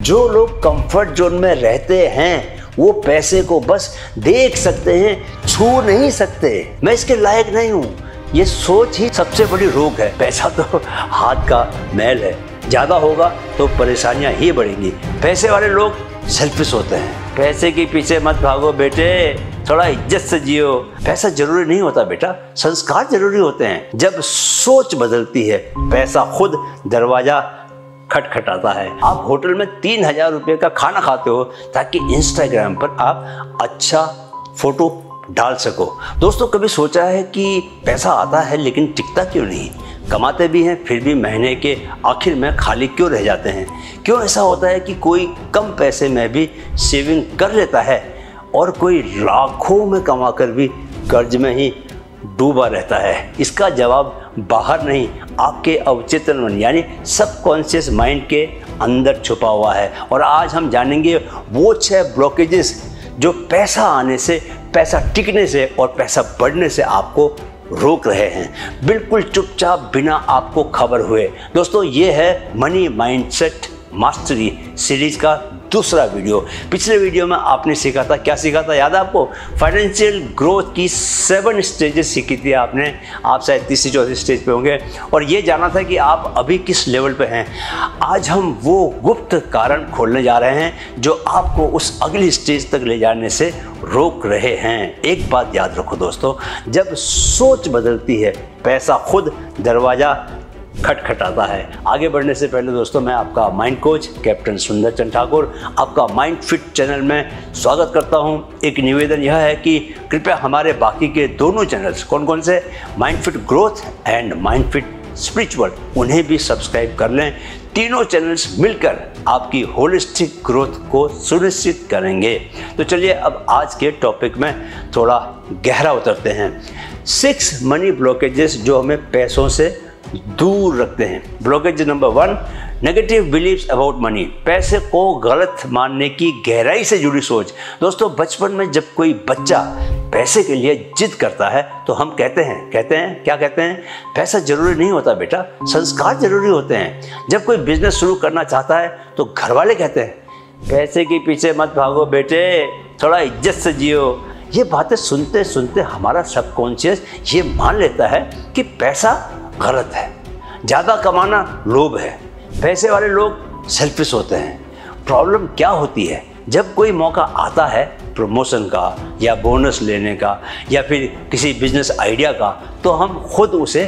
जो लोग comfort zone में रहते हैं वो पैसे को बस देख सकते हैं, छू नहीं सकते। मैं इसके लायक नहीं हूँ, ये सोच ही सबसे बड़ी रोग है। पैसा तो हाथ का मैल है, ज़्यादा होगा तो परेशानियाँ ही बढ़ेंगी। पैसे वाले लोग सेल्फिश होते हैं। पैसे के पीछे मत भागो बेटे, थोड़ा इज्जत से जियो। पैसा जरूरी नहीं होता बेटा, संस्कार जरूरी होते हैं। जब सोच बदलती है, पैसा खुद दरवाजा खटखटाता है। आप होटल में 3000 रुपये का खाना खाते हो ताकि इंस्टाग्राम पर आप अच्छा फोटो डाल सको। दोस्तों, कभी सोचा है कि पैसा आता है लेकिन टिकता क्यों नहीं? कमाते भी हैं फिर भी महीने के आखिर में खाली क्यों रह जाते हैं? क्यों ऐसा होता है कि कोई कम पैसे में भी सेविंग कर लेता है और कोई लाखों में कमाकर भी कर्ज में ही डूबा रहता है? इसका जवाब बाहर नहीं, आपके अवचेतन मन यानी सबकॉन्शियस माइंड के अंदर छुपा हुआ है। और आज हम जानेंगे वो 6 ब्लॉकेजेस जो पैसा आने से, पैसा टिकने से और पैसा बढ़ने से आपको रोक रहे हैं, बिल्कुल चुपचाप, बिना आपको खबर हुए। दोस्तों, ये है मनी माइंडसेट मास्टरी सीरीज का दूसरा वीडियो। पिछले वीडियो में आपने सीखा था, क्या सीखा था याद है आपको? फाइनेंशियल ग्रोथ की 7 स्टेजेस सीखी थी आपने। आप शायद 3री-4थी स्टेज पे होंगे और ये जाना था कि आप अभी किस लेवल पे हैं। आज हम वो गुप्त कारण खोलने जा रहे हैं जो आपको उस अगली स्टेज तक ले जाने से रोक रहे हैं। एक बात याद रखो दोस्तों, जब सोच बदलती है, पैसा खुद दरवाजा खटखटाता है। आगे बढ़ने से पहले दोस्तों, मैं आपका माइंड कोच कैप्टन सुंदर चंद ठाकुर आपका माइंड फिट चैनल में स्वागत करता हूं। एक निवेदन यह है कि कृपया हमारे बाकी के दोनों चैनल्स, कौन कौन से, mind fit growth and mind fit spiritual, उन्हें भी सब्सक्राइब कर लें। तीनों चैनल्स मिलकर आपकी होलिस्टिक ग्रोथ को सुनिश्चित करेंगे। तो चलिए अब आज के टॉपिक में थोड़ा गहरा उतरते हैं। 6 मनी ब्लॉकेजेस जो हमें पैसों से दूर रखते हैं। Blockage number 1, negative beliefs about money. पैसे को गलत मानने की गहराई से जुड़ी सोच। दोस्तों, बचपन में जब कोई बच्चा पैसे के लिए जिद करता है तो हम कहते हैं क्या कहते हैं? पैसा जरूरी नहीं होता बेटा, संस्कार जरूरी होते हैं। जब कोई बिजनेस शुरू करना चाहता है तो घर वाले कहते हैं, पैसे के पीछे मत भागो बेटे, थोड़ा इज्जत से जियो। ये बातें सुनते सुनते हमारा सबकॉन्शियस ये मान लेता है कि पैसा गलत है, ज़्यादा कमाना लोभ है, पैसे वाले लोग सेल्फिश होते हैं। प्रॉब्लम क्या होती है? जब कोई मौका आता है प्रमोशन का या बोनस लेने का या फिर किसी बिजनेस आइडिया का, तो हम खुद उसे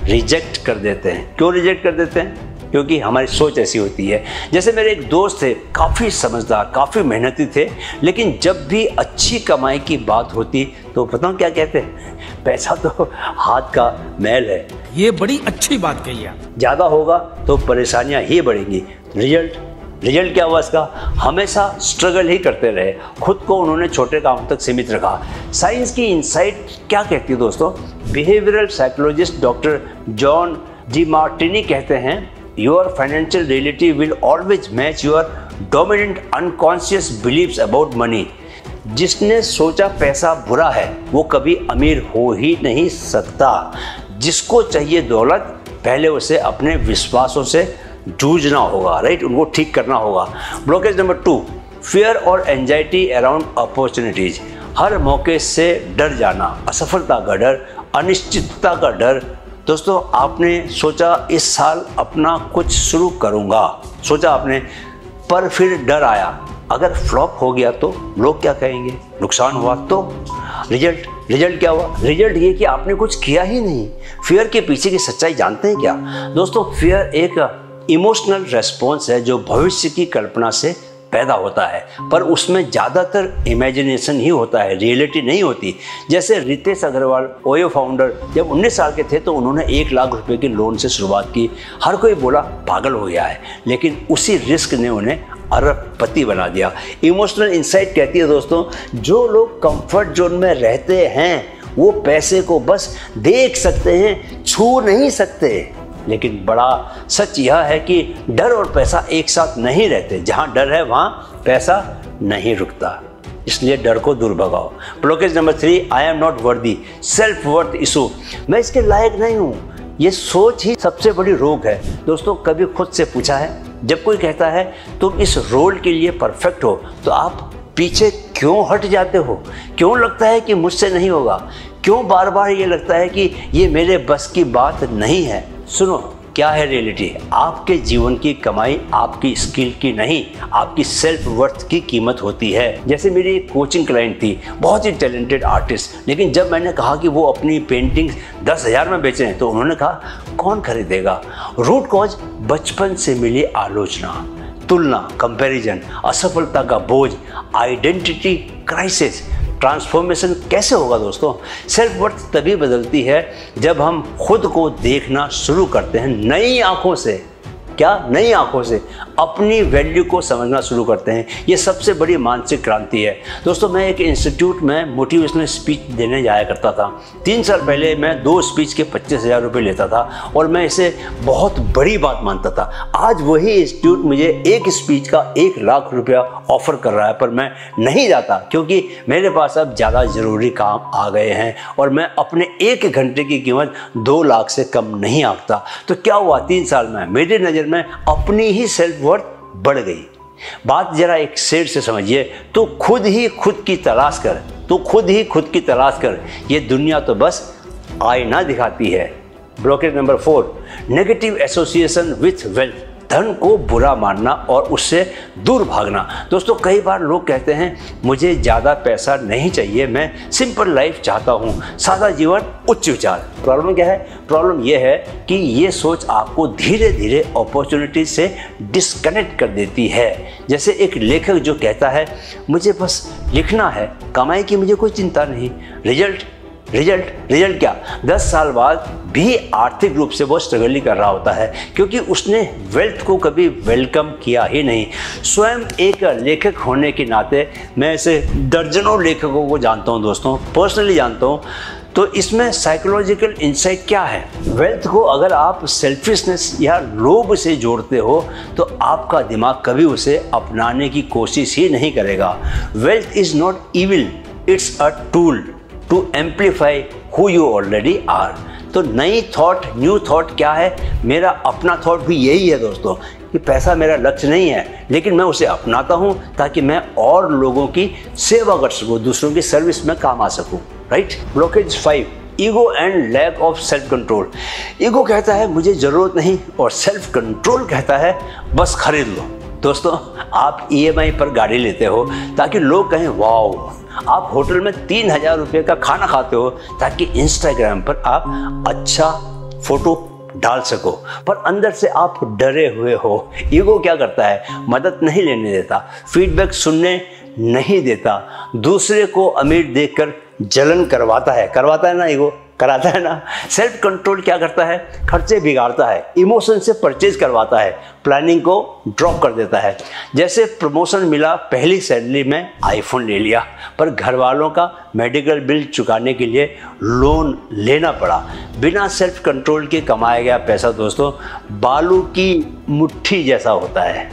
रिजेक्ट कर देते हैं। क्यों रिजेक्ट कर देते हैं? क्योंकि हमारी सोच ऐसी होती है। जैसे मेरे एक दोस्त थे, काफ़ी समझदार, काफ़ी मेहनती थे, लेकिन जब भी अच्छी कमाई की बात होती तो बताऊँ क्या कहते हैं? पैसा तो हाथ का मैल है। ये बड़ी अच्छी बात कही है। ज़्यादा होगा तो परेशानियाँ ही बढ़ेंगी। रिजल्ट क्या हुआ इसका? हमेशा स्ट्रगल ही करते रहे, खुद को उन्होंने छोटे काम तक सीमित रखा। साइंस की इनसाइट क्या कहती है दोस्तों? Behavioural psychologist doctor John Demartini कहते हैं, your financial reality will always match your dominant unconscious beliefs about money. जिसने सोचा पैसा बुरा है वो कभी अमीर हो ही नहीं सकता। जिसको चाहिए दौलत, पहले उसे अपने विश्वासों से जूझना होगा, राइट, उनको ठीक करना होगा। ब्लॉकेज नंबर 2, फियर और एंजाइटी अराउंड अपॉर्चुनिटीज। हर मौके से डर जाना, असफलता का डर, अनिश्चितता का डर। दोस्तों, आपने सोचा इस साल अपना कुछ शुरू करूँगा, सोचा आपने, पर फिर डर आया, अगर फ्लॉप हो गया तो लोग क्या कहेंगे, नुकसान हुआ तो? रिजल्ट क्या हुआ? रिजल्ट ये कि आपने कुछ किया ही नहीं। फियर के पीछे की सच्चाई जानते हैं क्या दोस्तों? फियर एक इमोशनल रेस्पॉन्स है जो भविष्य की कल्पना से पैदा होता है, पर उसमें ज़्यादातर इमेजिनेशन ही होता है, रियलिटी नहीं होती। जैसे रितेश अग्रवाल, ओयो फाउंडर, जब 19 साल के थे तो उन्होंने 1 लाख रुपए के लोन से शुरुआत की। हर कोई बोला पागल हो गया है, लेकिन उसी रिस्क ने उन्हें अरबपति बना दिया। इमोशनल इंसाइट कहती है दोस्तों, जो लोग कंफर्ट जोन में रहते हैं वो पैसे को बस देख सकते हैं, छू नहीं सकते। लेकिन बड़ा सच यह है कि डर और पैसा एक साथ नहीं रहते। जहाँ डर है वहाँ पैसा नहीं रुकता, इसलिए डर को दूर भगाओ। Blockage number 3, I am not worthy, self worth issue. मैं इसके लायक नहीं हूँ, ये सोच ही सबसे बड़ी रोग है। दोस्तों, कभी खुद से पूछा है जब कोई कहता है तुम इस रोल के लिए परफेक्ट हो, तो आप पीछे क्यों हट जाते हो? क्यों लगता है कि मुझसे नहीं होगा? क्यों बार बार ये लगता है कि ये मेरे बस की बात नहीं है? सुनो, क्या है रियलिटी? आपके जीवन की कमाई आपकी स्किल की नहीं, आपकी सेल्फ वर्थ की कीमत होती है। जैसे मेरी एक कोचिंग क्लाइंट थी, बहुत ही टैलेंटेड आर्टिस्ट, लेकिन जब मैंने कहा कि वो अपनी पेंटिंग 10,000 में बेचें, तो उन्होंने कहा कौन खरीदेगा? रूट कॉज बचपन से मिली आलोचना, तुलना, कंपैरिजन, असफलता का बोझ, आइडेंटिटी क्राइसिस। ट्रांसफॉर्मेशन कैसे होगा दोस्तों? सेल्फ वर्थ तभी बदलती है जब हम खुद को देखना शुरू करते हैं नई आंखों से। क्या? नई आंखों से अपनी वैल्यू को समझना शुरू करते हैं। ये सबसे बड़ी मानसिक क्रांति है दोस्तों। मैं एक इंस्टीट्यूट में मोटिवेशनल स्पीच देने जाया करता था। 3 साल पहले मैं 2 स्पीच के 25,000 रुपये लेता था और मैं इसे बहुत बड़ी बात मानता था। आज वही इंस्टीट्यूट मुझे एक स्पीच का 1 लाख रुपया ऑफर कर रहा है, पर मैं नहीं जाता क्योंकि मेरे पास अब ज़्यादा ज़रूरी काम आ गए हैं और मैं अपने 1 घंटे की कीमत 2 लाख से कम नहीं आंकता। तो क्या हुआ? 3 साल में मेरी नज़र में अपनी ही सेल्फ वर्थ बढ़ गई। बात जरा एक शेर से समझिए, तो खुद ही खुद की तलाश कर, तो खुद ही खुद की तलाश कर, ये दुनिया तो बस आईना दिखाती है। Blockage number 4, negative association with wealth. धन को बुरा मानना और उससे दूर भागना। दोस्तों, कई बार लोग कहते हैं मुझे ज़्यादा पैसा नहीं चाहिए, मैं सिंपल लाइफ चाहता हूँ, सादा जीवन, उच्च विचार। प्रॉब्लम क्या है? प्रॉब्लम यह है कि ये सोच आपको धीरे धीरे अपॉर्चुनिटी से डिस्कनेक्ट कर देती है। जैसे एक लेखक जो कहता है मुझे बस लिखना है, कमाई की मुझे कोई चिंता नहीं, रिजल्ट क्या? 10 साल बाद भी आर्थिक रूप से वो स्ट्रगल ही कर रहा होता है क्योंकि उसने वेल्थ को कभी वेलकम किया ही नहीं। स्वयं एक लेखक होने के नाते मैं ऐसे दर्जनों लेखकों को जानता हूँ दोस्तों, पर्सनली जानता हूँ। तो इसमें साइकोलॉजिकल इंसाइट क्या है? वेल्थ को अगर आप सेल्फिशनेस या लोभ से जोड़ते हो तो आपका दिमाग कभी उसे अपनाने की कोशिश ही नहीं करेगा। Wealth is not evil, it's a tool to amplify who you already are. तो नई थॉट, न्यू थॉट क्या है? मेरा अपना थॉट भी यही है दोस्तों कि पैसा मेरा लक्ष्य नहीं है, लेकिन मैं उसे अपनाता हूँ ताकि मैं और लोगों की सेवा कर सकूँ, दूसरों की सर्विस में काम आ सकूँ। Right? Blockage 5, ego and lack of self control. Ego कहता है मुझे ज़रूरत नहीं और सेल्फ कंट्रोल कहता है बस खरीद लो। दोस्तों, आप EMI पर गाड़ी लेते हो ताकि लोग कहें वाओ। आप होटल में 3,000 रुपये का खाना खाते हो ताकि इंस्टाग्राम पर आप अच्छा फोटो डाल सको, पर अंदर से आप डरे हुए हो। ईगो क्या करता है? मदद नहीं लेने देता, फीडबैक सुनने नहीं देता, दूसरे को अमीर देखकर जलन करवाता है ना ईगो, कराता है ना। सेल्फ कंट्रोल क्या करता है? खर्चे बिगाड़ता है, इमोशन से परचेज करवाता है, प्लानिंग को ड्रॉप कर देता है। जैसे प्रमोशन मिला, पहली सैलरी में आईफोन ले लिया, पर घर वालों का मेडिकल बिल चुकाने के लिए लोन लेना पड़ा। बिना सेल्फ कंट्रोल के कमाया गया पैसा दोस्तों बालू की मुट्ठी जैसा होता है।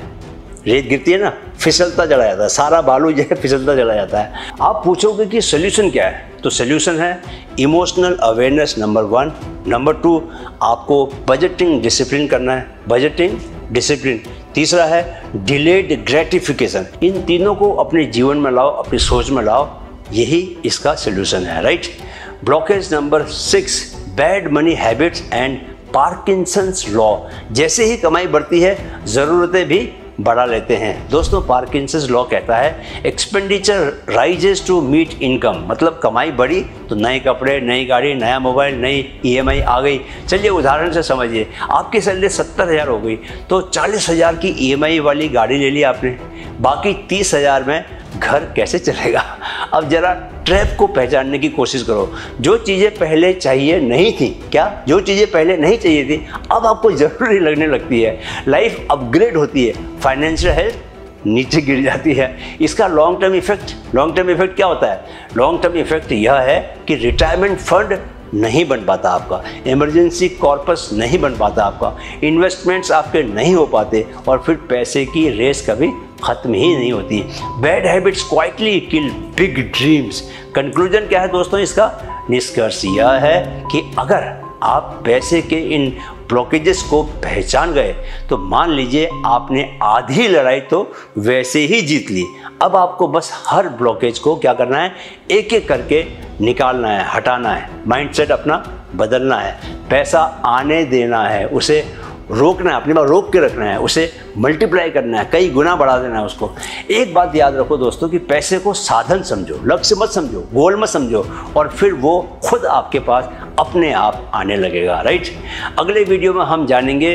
रेत गिरती है ना, फिसलता चला जाता है, सारा बालू जो है फिसलता चला जाता है। आप पूछोगे कि सोल्यूशन क्या है? तो सोल्यूशन है इमोशनल अवेयरनेस नंबर 1, नंबर 2 आपको बजटिंग डिसिप्लिन करना है, बजटिंग डिसिप्लिन। तीसरा है डिलेड ग्रेटिफिकेशन। इन तीनों को अपने जीवन में लाओ, अपनी सोच में लाओ, यही इसका सोल्यूशन है। Right? Blockage number 6, bad money habits and Parkinson's law. जैसे ही कमाई बढ़ती है ज़रूरतें भी बढ़ा लेते हैं। दोस्तों, पार्किंसंस लॉ कहता है expenditure rises to meet income. मतलब कमाई बढ़ी तो नए कपड़े, नई गाड़ी, नया मोबाइल, नई EMI आ गई। चलिए उदाहरण से समझिए, आपकी सैलरी 70,000 हो गई तो 40,000 की EMI वाली गाड़ी ले ली आपने, बाकी 30,000 में घर कैसे चलेगा? अब जरा ट्रैप को पहचानने की कोशिश करो। जो चीज़ें पहले चाहिए नहीं थी, क्या? जो चीज़ें पहले नहीं चाहिए थी अब आपको ज़रूरी लगने लगती है। लाइफ अपग्रेड होती है, फाइनेंशियल हेल्थ नीचे गिर जाती है। इसका लॉन्ग टर्म इफेक्ट क्या होता है? लॉन्ग टर्म इफेक्ट यह है कि रिटायरमेंट फंड नहीं बन पाता आपका, इमरजेंसी कॉर्पस नहीं बन पाता आपका, इन्वेस्टमेंट्स आपके नहीं हो पाते और फिर पैसे की रेस कभी खत्म ही नहीं होती। बैड हैबिट्स क्वाइटली किल बिग ड्रीम्स। कंक्लूजन क्या है दोस्तों इसका? निष्कर्ष यह है कि अगर आप पैसे के इन ब्लॉकेजेस को पहचान गए तो मान लीजिए आपने आधी लड़ाई तो वैसे ही जीत ली। अब आपको बस हर ब्लॉकेज को क्या करना है, एक एक करके निकालना है, हटाना है, माइंडसेट अपना बदलना है, पैसा आने देना है, उसे रोकना है, अपने पास रोक के रखना है, उसे मल्टीप्लाई करना है, कई गुना बढ़ा देना है उसको। एक बात याद रखो दोस्तों कि पैसे को साधन समझो, लक्ष्य मत समझो, गोल मत समझो, और फिर वो खुद आपके पास अपने आप आने लगेगा। राइट। अगले वीडियो में हम जानेंगे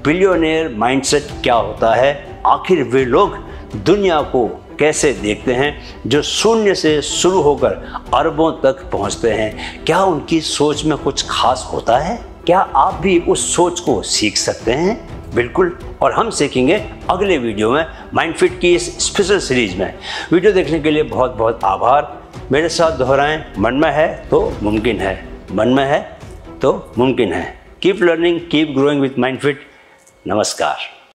बिलियनेयर माइंडसेट क्या होता है, आखिर वे लोग दुनिया को कैसे देखते हैं जो शून्य से शुरू होकर अरबों तक पहुंचते हैं। क्या उनकी सोच में कुछ खास होता है? क्या आप भी उस सोच को सीख सकते हैं? बिल्कुल, और हम सीखेंगे अगले वीडियो में माइंडफिट की इस स्पेशल सीरीज में। वीडियो देखने के लिए बहुत बहुत आभार। मेरे साथ दोहराएं, मन में है तो मुमकिन है, मन में है तो मुमकिन है। Keep learning, keep growing with Mindfit. नमस्कार।